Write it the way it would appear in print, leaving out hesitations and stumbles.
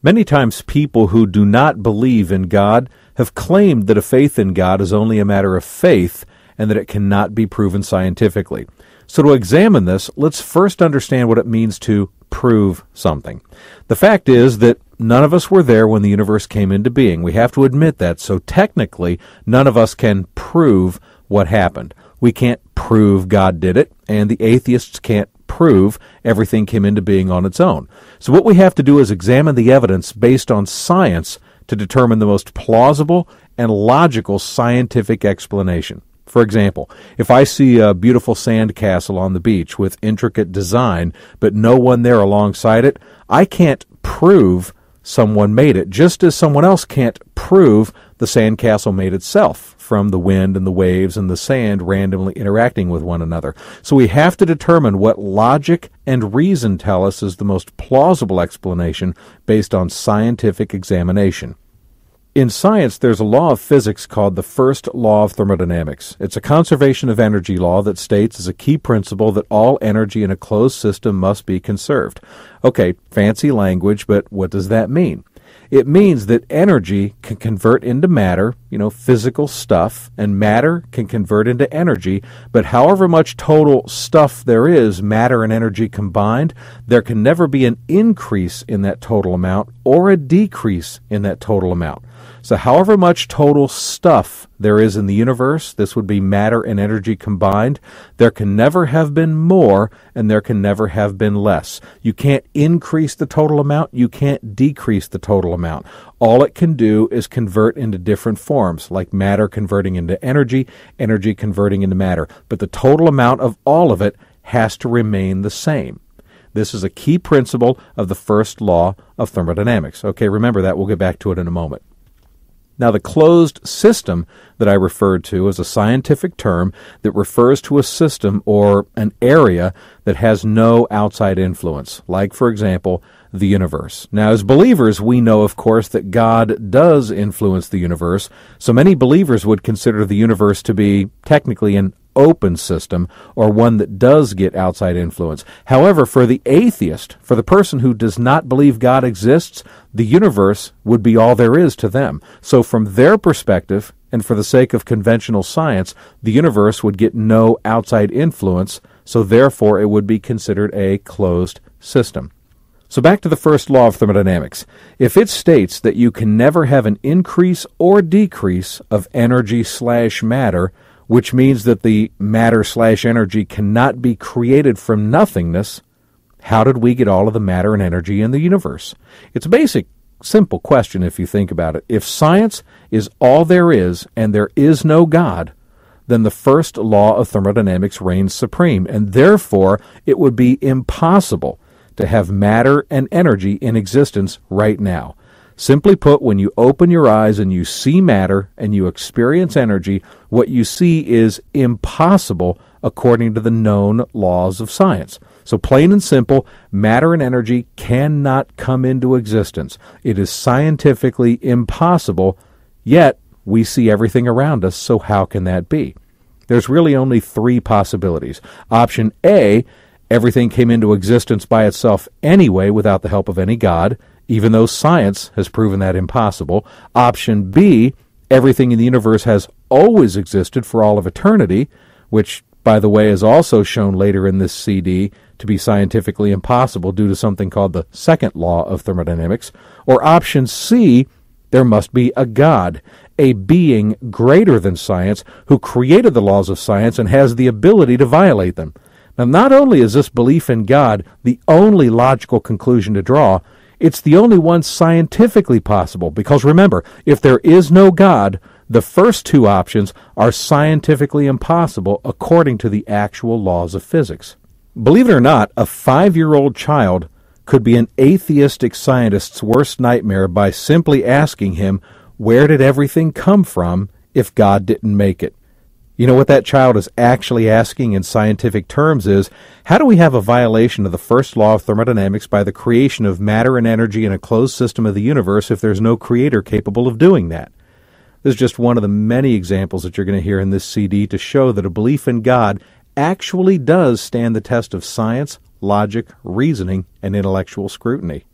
Many times people who do not believe in God have claimed that a faith in God is only a matter of faith and that it cannot be proven scientifically. So to examine this, let's first understand what it means to prove something. The fact is that none of us were there when the universe came into being. We have to admit that. So technically, none of us can prove what happened. We can't prove God did it, and the atheists can't prove everything came into being on its own. So what we have to do is examine the evidence based on science to determine the most plausible and logical scientific explanation. For example, if I see a beautiful sand castle on the beach with intricate design, but no one there alongside it, I can't prove someone made it, just as someone else can't prove the sand castle made itself from the wind and the waves and the sand randomly interacting with one another. So we have to determine what logic and reason tell us is the most plausible explanation based on scientific examination. In science, there's a law of physics called the first law of thermodynamics. It's a conservation of energy law that states as a key principle that all energy in a closed system must be conserved. Okay, fancy language, but what does that mean? It means that energy can convert into matter, physical stuff, and matter can convert into energy, but however much total stuff there is, matter and energy combined, there can never be an increase in that total amount or a decrease in that total amount. So however much total stuff there is in the universe, this would be matter and energy combined, there can never have been more and there can never have been less. You can't increase the total amount, you can't decrease the total amount. All it can do is convert into different forms, like matter converting into energy, energy converting into matter. But the total amount of all of it has to remain the same. This is a key principle of the first law of thermodynamics. Okay, remember that. We'll get back to it in a moment. Now, the closed system that I referred to is a scientific term that refers to a system or an area that has no outside influence, like, for example, the universe. Now, as believers, we know, of course, that God does influence the universe, so many believers would consider the universe to be technically an open system or one that does get outside influence. However, for the atheist, for the person who does not believe God exists, the universe would be all there is to them. So from their perspective, and for the sake of conventional science, the universe would get no outside influence, so therefore it would be considered a closed system. So back to the first law of thermodynamics. If it states that you can never have an increase or decrease of energy/matter, which means that the matter/energy cannot be created from nothingness, how did we get all of the matter and energy in the universe? It's a basic, simple question if you think about it. If science is all there is and there is no God, then the first law of thermodynamics reigns supreme, and therefore it would be impossible to have matter and energy in existence right now. Simply put, when you open your eyes and you see matter and you experience energy, what you see is impossible according to the known laws of science. So plain and simple, matter and energy cannot come into existence. It is scientifically impossible, yet we see everything around us, so how can that be? There's really only three possibilities. Option A, everything came into existence by itself anyway without the help of any God, even though science has proven that impossible. Option B, everything in the universe has always existed for all of eternity, which, by the way, is also shown later in this CD to be scientifically impossible due to something called the second law of thermodynamics. Or option C, there must be a God, a being greater than science who created the laws of science and has the ability to violate them. Now, not only is this belief in God the only logical conclusion to draw, it's the only one scientifically possible, because remember, if there is no God, the first two options are scientifically impossible according to the actual laws of physics. Believe it or not, a 5-year-old child could be an atheistic scientist's worst nightmare by simply asking him, where did everything come from if God didn't make it? You know what that child is actually asking in scientific terms is, how do we have a violation of the first law of thermodynamics by the creation of matter and energy in a closed system of the universe if there's no creator capable of doing that? This is just one of the many examples that you're going to hear in this CD to show that a belief in God actually does stand the test of science, logic, reasoning, and intellectual scrutiny.